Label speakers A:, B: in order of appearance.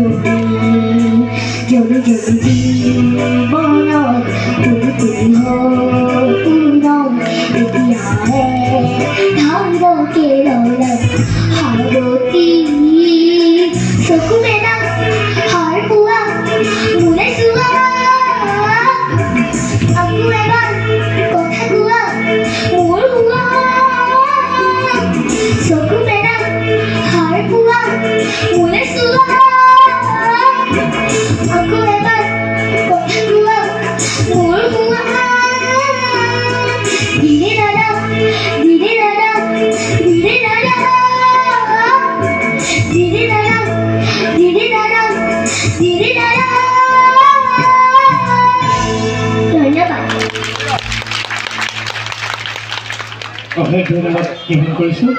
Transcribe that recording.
A: যদি যদি জীৱনত তুমি হতুৰম তেতিয়াহে ভালকে ৰ'লে সাৰতী চকু মেলা সাৰ পোৱা মোলে চোৱা আকৌ এবাৰ কথা কোৱা মোৰ হোৱা চকু মেলা সাৰ পোৱা মোলে চোৱা আকৌ এবাৰ কথা কোৱা মোৰ হোৱা ধীৰে দাদা ধীৰে দাদা ধীৰে দাদা ধীৰে দাদা ধীৰে দাদা ধীৰে দাদা ধন্যবাদ
B: অশেষ ধন্যবাদ জ্ঞাপন কৰিছোঁ।